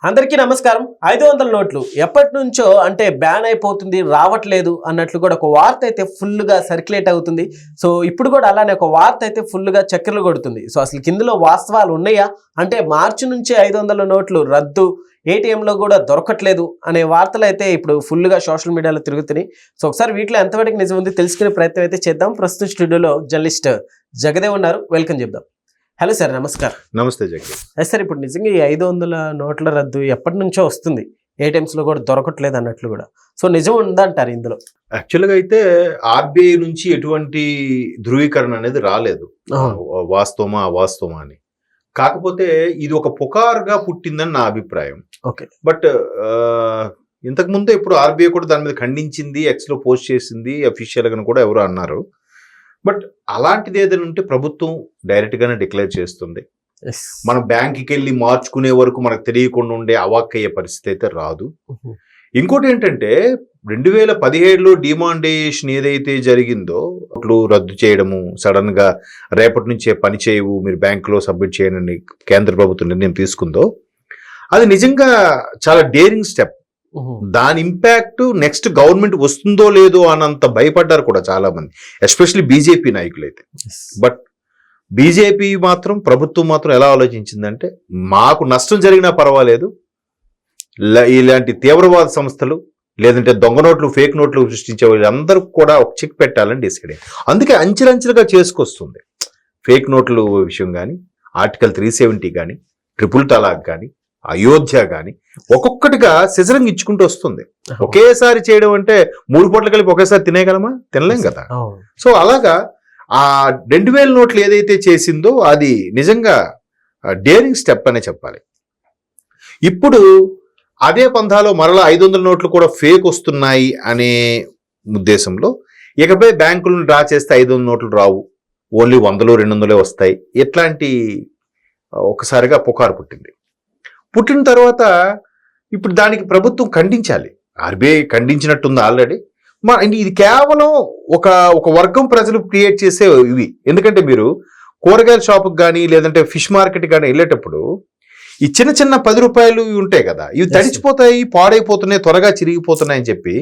అందరికీ నమస్కారం. 500 నోట్లు ఎప్పటి నుంచో అంటే బ్యాన్ అయిపోతుంది, రావట్లేదు అన్నట్లు కూడా ఒక వార్త అయితే ఫుల్గా సర్క్యులేట్ అవుతుంది. సో ఇప్పుడు కూడా అలానే ఒక వార్త అయితే ఫుల్గా చక్కర్లు కొడుతుంది. సో అసలు కిందలో వాస్తవాలు ఉన్నాయా అంటే మార్చి నుంచి 500 నోట్లు రద్దు, ఏటీఎంలో కూడా దొరకట్లేదు అనే వార్తలు అయితే ఇప్పుడు ఫుల్గా సోషల్ మీడియాలో తిరుగుతున్నాయి. సో ఒకసారి వీటిలో ఎంతవరకు నిజం ఉంది తెలుసుకునే ప్రయత్నం అయితే చేద్దాం. ప్రస్తుతం స్టూడియోలో జర్నలిస్ట్ జగదేవ్ ఉన్నారు, వెల్కమ్ చెప్దాం. హలో సార్, నమస్కారం. నమస్తే జగ్గి. సార్ ఇప్పుడు నిజంగా ఈ 500 నోట్ల రద్దు ఎప్పటి నుంచో వస్తుంది, ఏటీఎంస్ లో కూడా దొరకట్లేదు అన్నట్లు కూడా. సో నిజం ఉందంటారు ఇందులో? యాక్చువల్గా అయితే ఆర్బీఐ నుంచి ఎటువంటి ధృవీకరణ అనేది రాలేదు, వాస్తవమా అవాస్తవమా అని. కాకపోతే ఇది ఒక పుకారుగా పుట్టిందని నా అభిప్రాయం. ఓకే. బట్ ఇంతకు ముందే ఇప్పుడు ఆర్బీఐ కూడా దాని మీద ఖండించింది, ఎక్స్ లో పోస్ట్ చేసింది అఫీషియల్ గా కూడా ఎవరు అన్నారు. బట్ అలాంటిది ఏదైనా ఉంటే ప్రభుత్వం డైరెక్ట్ గానే డిక్లేర్ చేస్తుంది. మనం బ్యాంక్కి వెళ్ళి మార్చుకునే వరకు మనకు తెలియకుండా ఉండే అవాక్కయ్యే పరిస్థితి అయితే రాదు. ఇంకోటి ఏంటంటే 2017లో డిమాండేషన్ ఏదైతే జరిగిందో అట్లు రద్దు చేయడము, సడన్ గా రేపటి నుంచే పని చేయవు, మీరు బ్యాంకులో సబ్మిట్ చేయనని కేంద్ర ప్రభుత్వం నిర్ణయం తీసుకుందో అది నిజంగా చాలా డేరింగ్ స్టెప్. దాని ఇంపాక్ట్ నెక్స్ట్ గవర్నమెంట్ వస్తుందో లేదో అనంత భయపడ్డారు కూడా చాలా మంది, ఎస్పెషల్లీ బీజేపీ నాయకులు అయితే. బట్ బీజేపీ మాత్రం, ప్రభుత్వం మాత్రం ఎలా ఆలోచించిందంటే మాకు నష్టం జరిగినా పర్వాలేదు, ఇలాంటి తీవ్రవాద సంస్థలు లేదంటే దొంగ నోట్లు, ఫేక్ నోట్లు సృష్టించే వాళ్ళందరూ కూడా ఒక చెక్ పెట్టాలని డిసైడ్ అయ్యారు. అందుకే అంచెలంచెలుగా చేసుకొస్తుంది. ఫేక్ నోట్ల విషయం కానీ, ఆర్టికల్ 370 కానీ, ట్రిపుల్ తలాక్ కానీ, అయోధ్య కానీ ఒక్కొక్కటిగా సిజరింగ్ ఇచ్చుకుంటూ వస్తుంది. ఒకేసారి చేయడం అంటే 3 పూటలు కలిపి ఒకేసారి తినేయగలమా? తినలేం కదా. సో అలాగా ఆ 2000 నోట్లు ఏదైతే చేసిందో అది నిజంగా డేరింగ్ స్టెప్ అనే చెప్పాలి. ఇప్పుడు అదే పంథాలో మరలా 500 నోట్లు కూడా ఫేక్ వస్తున్నాయి అనే ఉద్దేశంలో ఇకపై బ్యాంకులను డ్రా చేస్తే 500 నోట్లు రావు, ఓన్లీ 100, 200 వస్తాయి, ఇట్లాంటి ఒకసారిగా పుకారు పుట్టింది. పుట్టిన తర్వాత ఇప్పుడు దానికి ప్రభుత్వం ఖండించాలి. ఆర్బీఐ ఖండించినట్టుంది ఆల్రెడీ. ఇది కేవలం ఒక వర్గం ప్రజలు క్రియేట్ చేసే ఇవి. ఎందుకంటే మీరు కూరగాయల షాపుకి కానీ లేదంటే ఫిష్ మార్కెట్ కానీ వెళ్ళేటప్పుడు ఈ చిన్న చిన్న 10 రూపాయలు ఉంటాయి కదా, ఇవి తడిచిపోతాయి, పాడైపోతున్నాయి, త్వరగా చిరిగిపోతున్నాయి అని చెప్పి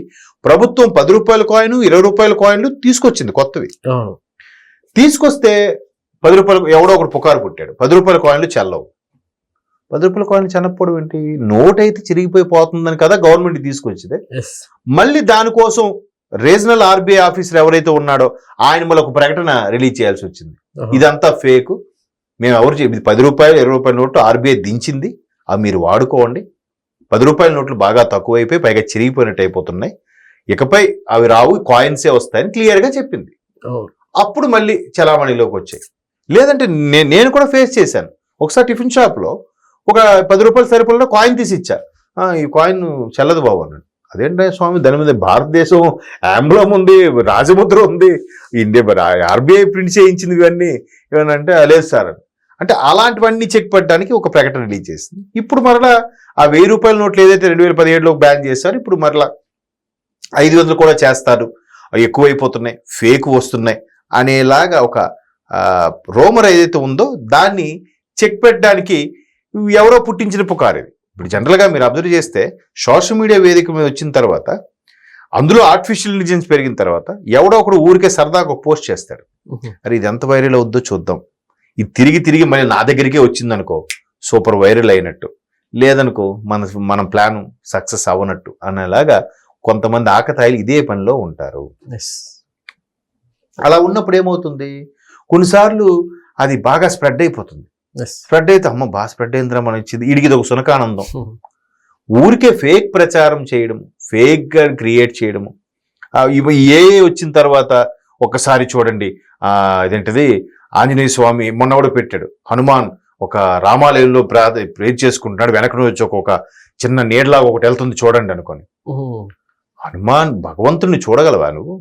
ప్రభుత్వం 10 రూపాయల కాయిన్, 20 రూపాయల కాయిన్లు తీసుకొచ్చింది కొత్తవి. తీసుకొస్తే 10 రూపాయలు ఎవడో ఒకటి పుకారు పుట్టాడు, 10 రూపాయల కాయిన్లు చెల్లవు. 10 రూపాయల కాయిన్ చెన్నపోవడం ఏంటి? నోట్ అయితే చిరిగిపోతుందని కదా గవర్నమెంట్ తీసుకొచ్చింది. మళ్ళీ దానికోసం రీజనల్ ఆర్బీఐ ఆఫీసర్ ఎవరైతే ఉన్నాడో ఆయన మళ్ళీ ఒక ప్రకటన రిలీజ్ చేయాల్సి వచ్చింది. ఇదంతా ఫేక్, మేము ఎవరు 10 రూపాయలు 20 రూపాయల నోట్లు ఆర్బీఐ దించింది, అవి మీరు వాడుకోండి. 10 రూపాయల నోట్లు బాగా తక్కువైపోయి పైగా చిరిగిపోయినట్టు అయిపోతున్నాయి, ఇకపై అవి రావు, కాయిన్సే వస్తాయని క్లియర్ గా చెప్పింది. అప్పుడు మళ్ళీ చలామణిలోకి వచ్చాయి. లేదంటే నేను కూడా ఫేస్ చేశాను. ఒకసారి టిఫిన్ షాప్ లో ఒక 10 రూపాయల సరిపడలో కాయిన్ తీసి ఇచ్చా, ఈ కాయిన్ చెల్లదు బాబు అన్నాడు. అదేంటే స్వామి, దాని మీద భారతదేశం ఆంగ్లం ఉంది, రాజముద్ర ఉంది, ఇండియా ఆర్బీఐ ప్రింట్ చేయించింది, ఇవన్నీ ఏమనంటే లేదు సార్ అని. అంటే అలాంటివన్నీ చెక్ పెట్టడానికి ఒక ప్రకటన రిలీజ్ చేసింది. ఇప్పుడు మరలా ఆ 1000 రూపాయల నోట్లు ఏదైతే 2017లో బ్యాన్ చేశారో ఇప్పుడు మరలా 500 కూడా చేస్తారు, ఎక్కువైపోతున్నాయి, ఫేక్ వస్తున్నాయి అనేలాగా ఒక రోమర్ ఏదైతే ఉందో దాన్ని చెక్ పెట్టడానికి ఎవరో పుట్టించిన పుకారు ఇది. ఇప్పుడు జనరల్గా మీరు అబ్జర్వ్ చేస్తే సోషల్ మీడియా వేదిక మీద వచ్చిన తర్వాత, అందులో ఆర్టిఫిషియల్ ఇంటెలిజెన్స్ పెరిగిన తర్వాత ఎవడో ఒకడు ఊరికే సరదాగా ఒక పోస్ట్ చేస్తాడు, అరే ఇది ఎంత వైరల్ అవుద్దో చూద్దాం, ఇది తిరిగి తిరిగి మళ్ళీ నా దగ్గరికే వచ్చిందనుకో సూపర్ వైరల్ అయినట్టు, లేదనుకో మన ప్లాన్ సక్సెస్ అవ్వనట్టు అనేలాగా కొంతమంది ఆకతాయిలు ఇదే పనిలో ఉంటారు. అలా ఉన్నప్పుడు ఏమవుతుంది, కొన్నిసార్లు అది బాగా స్ప్రెడ్ అయిపోతుంది. స్ప్రెడ్ అయితే అమ్మ బాగా స్ప్రెడ్ అయిందిరా మనం ఇచ్చింది, వీడికి ఇది ఒక సునకానందం. ఊరికే ఫేక్ ప్రచారం చేయడం, ఫేక్ గా క్రియేట్ చేయడము. ఇవి ఏ వచ్చిన తర్వాత ఒకసారి చూడండి, ఇదేంటిది ఆంజనేయ స్వామి మొన్నవాడు పెట్టాడు, హనుమాన్ ఒక రామాలయంలో ప్రేర్ చేసుకుంటున్నాడు, వెనక నుంచి ఒక చిన్న నీడలాగా ఒకటి వెళ్తుంది చూడండి అనుకొని. హనుమాన్ భగవంతుడిని చూడగలవా నువ్వు?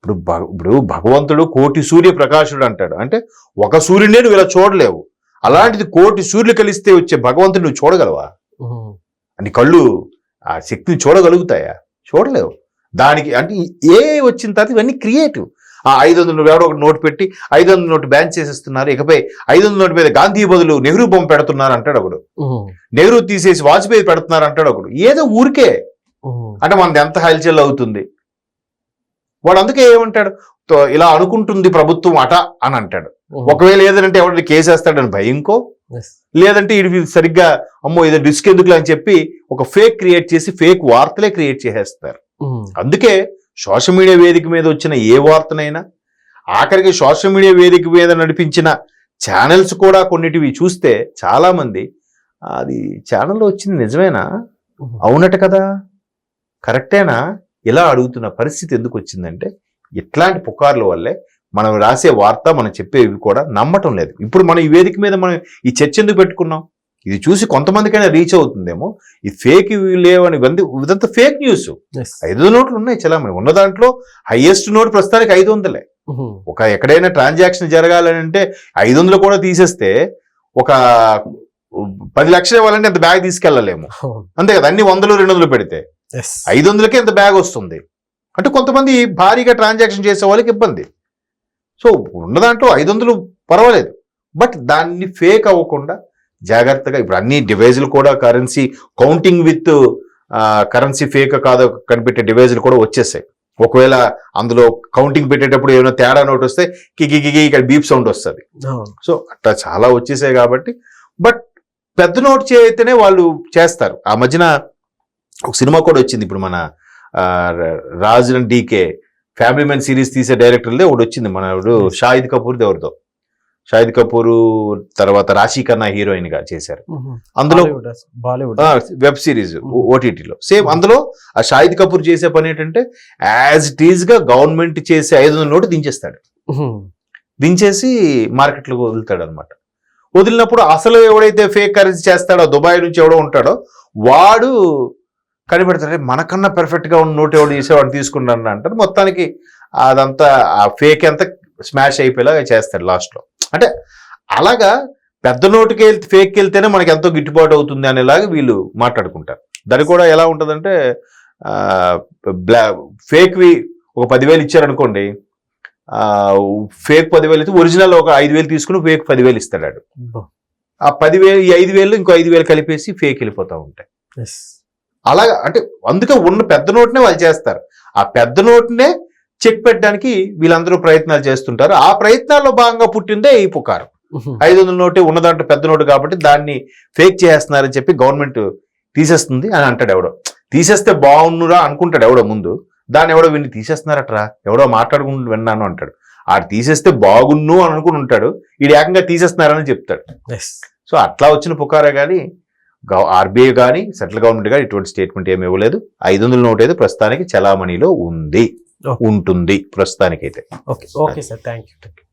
ఇప్పుడు భగవంతుడు కోటి సూర్య ప్రకాశుడు అంటాడు, అంటే ఒక సూర్యుడే నువ్వు ఇలా చూడలేవు, అలాంటిది కోటి సూర్యులు కలిస్తే వచ్చే భగవంతుడు నువ్వు చూడగలవా? నీ కళ్ళు ఆ శక్తిని చూడగలుగుతాయా? చూడలేవు. దానికి అంటే ఏ వచ్చిన తర్వాత ఇవన్నీ క్రియేటివ్. ఆ 500 ఎవడో ఒక నోటు పెట్టి 500 నోటు బ్యాన్ చేసేస్తున్నారు, ఇకపై 500 నోటు మీద గాంధీ బదులు నెహ్రూ బొమ్మ పెడుతున్నారు అంటాడు ఒకడు, నెహ్రూ తీసేసి వాజ్పేయి పెడుతున్నారు అంటాడు ఒకడు. ఏదో ఊరికే అంటే మనది ఎంత హల్చల్ అవుతుంది. వాడు అందుకే ఏమంటాడు, ఇలా అనుకుంటుంది ప్రభుత్వం అట అని అంటాడు. ఒకవేళ ఏదంటే ఎవరిని కేసేస్తాడని భయంకో, లేదంటే ఇది సరిగ్గా అమ్మో ఇది రిస్క్ ఎందుకులే అని చెప్పి ఒక ఫేక్ క్రియేట్ చేసి ఫేక్ వార్తలే క్రియేట్ చేసేస్తారు. అందుకే సోషల్ మీడియా వేదిక మీద వచ్చిన ఏ వార్తనైనా, ఆఖరికి సోషల్ మీడియా వేదిక మీద నడిపించిన ఛానల్స్ కూడా కొన్నిటివి చూస్తే చాలా మంది అది ఛానల్లో వచ్చింది నిజమేనా, అవునట కదా, కరెక్టేనా, ఇలా అడుగుతున్న పరిస్థితి ఎందుకు వచ్చిందంటే ఇట్లాంటి పుకార్ల వల్లే మనం రాసే వార్త మనం చెప్పేవి కూడా నమ్మటం లేదు. ఇప్పుడు మనం ఈ వేదిక మీద మనం ఈ చర్చ ఎందుకు పెట్టుకున్నాం, ఇది చూసి కొంతమందికైనా రీచ్ అవుతుందేమో, ఈ ఫేక్ లేవని ఇదంతా ఫేక్ న్యూస్. 500 నోట్లు ఉన్నాయి చలామణి, ఉన్న దాంట్లో హైయెస్ట్ నోట్ ప్రస్తుతానికి 500. ఒక ఎక్కడైనా ట్రాన్సాక్షన్ జరగాలని అంటే 500 కూడా తీసేస్తే ఒక 10 లక్షలు ఇవ్వాలంటే ఎంత బ్యాగ్ తీసుకెళ్ళలేము, అంతే కదా. అన్ని 100, 200 పెడితే 500కే ఎంత బ్యాగ్ వస్తుంది అంటే కొంతమంది భారీగా ట్రాన్సాక్షన్ చేసే వాళ్ళకి ఇబ్బంది. సో ఉన్న దాంట్లో 500 పర్వాలేదు, బట్ దాన్ని ఫేక్ అవ్వకుండా జాగ్రత్తగా ఇప్పుడు అన్ని డివైజులు కూడా currency counting with currency fake కాదో కనిపెట్టే డివైజులు కూడా వచ్చేసాయి. ఒకవేళ అందులో కౌంటింగ్ పెట్టేటప్పుడు ఏమైనా తేడా నోట్ వస్తే కికి ఇక్కడ బీప్ సౌండ్ వస్తుంది. సో అట్లా చాలా వచ్చేసాయి కాబట్టి, బట్ పెద్ద నోట్ చేస్తేనే వాళ్ళు చేస్తారు. ఆ మధ్యన ఒక సినిమా కూడా వచ్చింది, ఇప్పుడు మన Raj and DK family man series తీసే డైరెక్టర్లే ఒకటి వచ్చింది, మన షాహిద్ కపూర్ ఎవరితో, షాహిద్ కపూర్ తర్వాత రాశి ఖన్నా హీరోయిన్ గా చేశారు. అందులో వెబ్ సిరీస్ ఓటీటీలో సేమ్. అందులో ఆ షాహిద్ కపూర్ చేసే పని ఏంటంటే యాజ్ ఇట్ ఈజ్ గా గవర్నమెంట్ చేసే 500 నోటు దించేస్తాడు, దించేసి మార్కెట్లోకి వదులుతాడు అనమాట. వదిలినప్పుడు అసలు ఎవడైతే ఫేక్ కరెన్సీ చేస్తాడో, దుబాయ్ నుంచి ఎవడో ఉంటాడో వాడు కనిపెడతాడు, మనకన్నా పర్ఫెక్ట్ గా ఉన్న నోట్ ఎవడు చేసేవాడు తీసుకున్నాను అంటారు. మొత్తానికి అదంతా ఆ ఫేక్ అంతా స్మాష్ అయిపోయేలాగా చేస్తాడు లాస్ట్ లో. అంటే అలాగా పెద్ద నోటుకి వెళ్తే ఫేక్కి వెళ్తేనే మనకి ఎంతో గిట్టుబాటు అవుతుంది అనేలాగా వీళ్ళు మాట్లాడుకుంటారు. దానికి కూడా ఎలా ఉంటుందంటే ఫేక్వి ఒక 10,000 ఇచ్చారనుకోండి, ఫేక్ 10,000 అయితే ఒరిజినల్ ఒక 5,000 తీసుకుని ఫేక్ 10,000 ఇస్తాడు. ఆ 10,000 ఈ 5,000 ఇంకో 5,000 కలిపేసి ఫేక్ వెళ్ళిపోతూ ఉంటాయి. అలాగా అంటే అందుకే ఉన్న పెద్ద నోట్నే వాళ్ళు చేస్తారు. ఆ పెద్ద నోట్నే చెక్ పెట్టడానికి వీళ్ళందరూ ప్రయత్నాలు చేస్తుంటారు. ఆ ప్రయత్నాల్లో భాగంగా పుట్టిందే ఈ పుకారు. 500 నోటే ఉన్న దాంట్లో పెద్ద నోటు కాబట్టి దాన్ని ఫేక్ చేస్తున్నారని చెప్పి గవర్నమెంట్ తీసేస్తుంది అని అంటాడు ఎవడో. తీసేస్తే బాగున్నురా అనుకుంటాడు ఎవడో ముందు, దాన్ని ఎవడో విని తీసేస్తున్నారట్రా ఎవడో మాట్లాడుకుంటూ విన్నాను అంటాడు. ఆడు తీసేస్తే బాగున్ను అని అనుకుని ఉంటాడు, వీడు ఏకంగా తీసేస్తున్నారని చెప్తాడు. సో అట్లా వచ్చిన పుకారే కానీ ఆర్బీఐ కానీ సెంట్రల్ గవర్నమెంట్ కానీ ఇటువంటి స్టేట్మెంట్ ఏమి ఇవ్వలేదు. 500 నోట్ అయితే ప్రస్తుతానికి చలామణిలో ఉంటుంది ప్రస్తుతానికైతే. Okay sir, thank you.